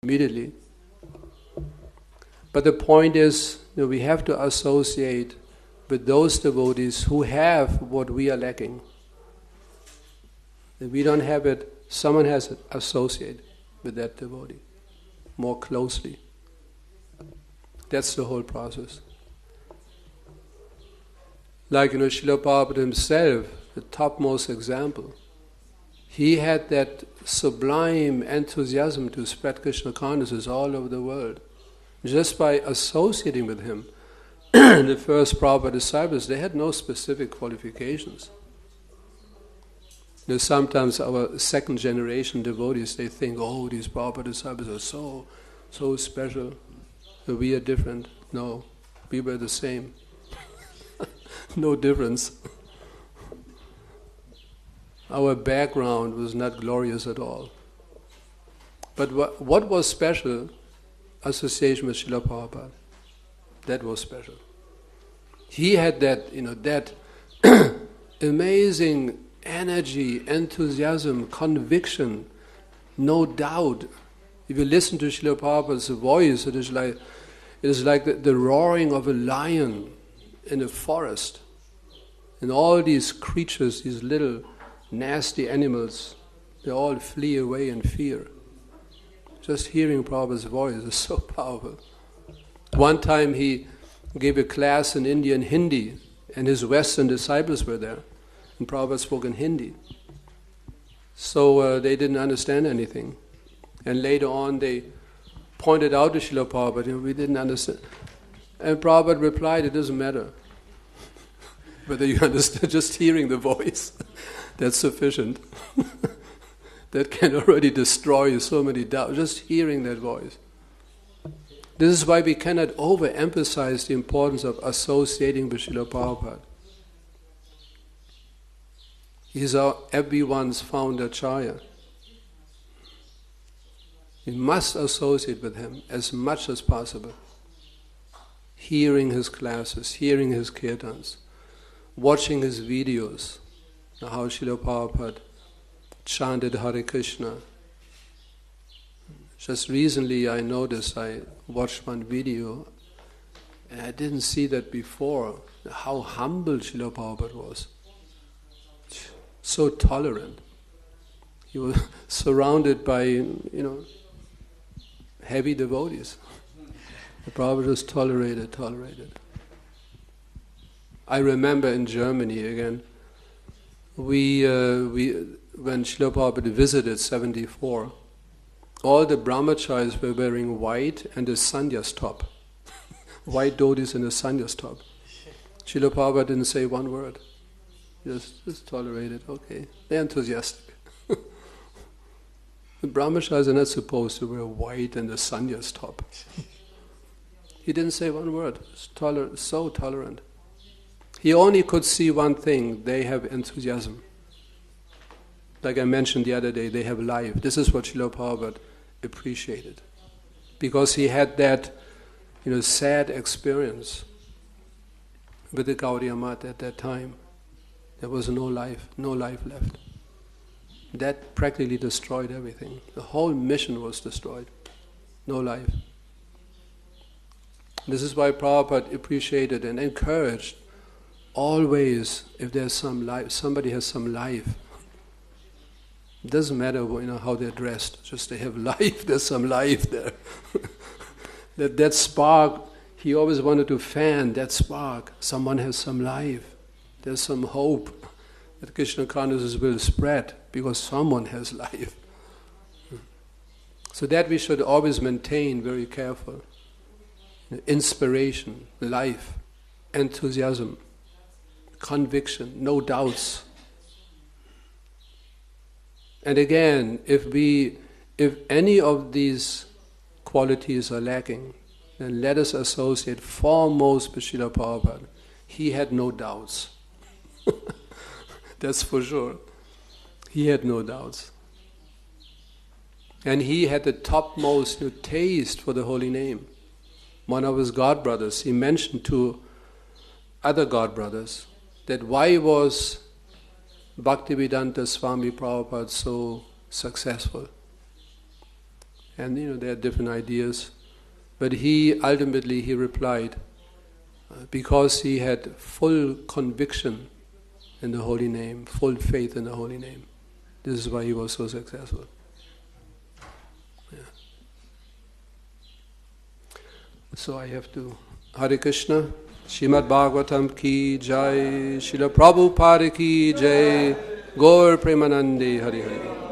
immediately. But the point is, we have to associate with those devotees who have what we are lacking. If we don't have it, someone has to associate with that devotee more closely. That's the whole process. Like, Srila Prabhupada himself, the topmost example. He had that sublime enthusiasm to spread Krishna consciousness all over the world. Just by associating with him, the first Prabhupada disciples, they had no specific qualifications. Sometimes our second generation devotees, they think, oh, these Prabhupada disciples are so special. We are different. No, we were the same. No difference. Our background was not glorious at all. But what was special? Association with Srila Prabhupada. That was special. He had that, that amazing energy, enthusiasm, conviction, no doubt. If you listen to Srila Prabhupada's voice, it is like the roaring of a lion in a forest. And all these creatures, these little nasty animals, they all flee away in fear. Just hearing Prabhupada's voice is so powerful. One time he gave a class in India in Hindi, and his Western disciples were there, and Prabhupada spoke in Hindi. So they didn't understand anything. And later on they pointed out to Srila Prabhupada, we didn't understand. And Prabhupada replied, it doesn't matter whether you understand, just hearing the voice, that's sufficient. That can already destroy so many doubts, just hearing that voice. This is why we cannot overemphasize the importance of associating with Srila Prabhupada. He is everyone's founder Acharya. We must associate with him as much as possible. Hearing his classes, hearing his kirtans, watching his videos, how Srila Prabhupada chanted Hare Krishna. Just recently I noticed, I watched one video, and I didn't see that before, how humble Srila Prabhupada was. So tolerant. He was surrounded by, heavy devotees. The Prabhupada was tolerated. I remember in Germany again, when Srila Prabhupada visited 74, all the brahmacharis were wearing white and a sannyas top. White dhotis and a sannyas top. Srila Prabhupada didn't say one word. Just tolerated, okay. They're enthusiastic. The brahmacharis are not supposed to wear white and a sannyas top. He didn't say one word. So tolerant. He only could see one thing, they have enthusiasm. Like I mentioned the other day, they have life. This is what Srila Prabhupada appreciated. Because he had that, sad experience with the Gaudiya Math at that time. There was no life left. That practically destroyed everything. The whole mission was destroyed. No life. This is why Prabhupada appreciated and encouraged always, if there's some life, somebody has some life. It doesn't matter how they're dressed, just they have life, there's some life there. that spark, he always wanted to fan that spark. Someone has some life. There's some hope that Krishna consciousness will spread because someone has life. So that we should always maintain very careful. Inspiration, life, enthusiasm, conviction, no doubts. And again, if any of these qualities are lacking, then let us associate foremost with Srila Prabhupada. He had no doubts. That's for sure. He had no doubts. And he had the topmost taste for the holy name. One of his godbrothers, he mentioned to other godbrothers that why was Bhaktivedanta Swami Prabhupada so successful? And they had different ideas. But he ultimately replied, because he had full conviction in the holy name, full faith in the holy name. This is why he was so successful. Yeah. So I have to Hare Krishna, Srimad Bhagavatam ki jai, Srila Prabhupada ki jai, Gaur Premanande Hare Hare.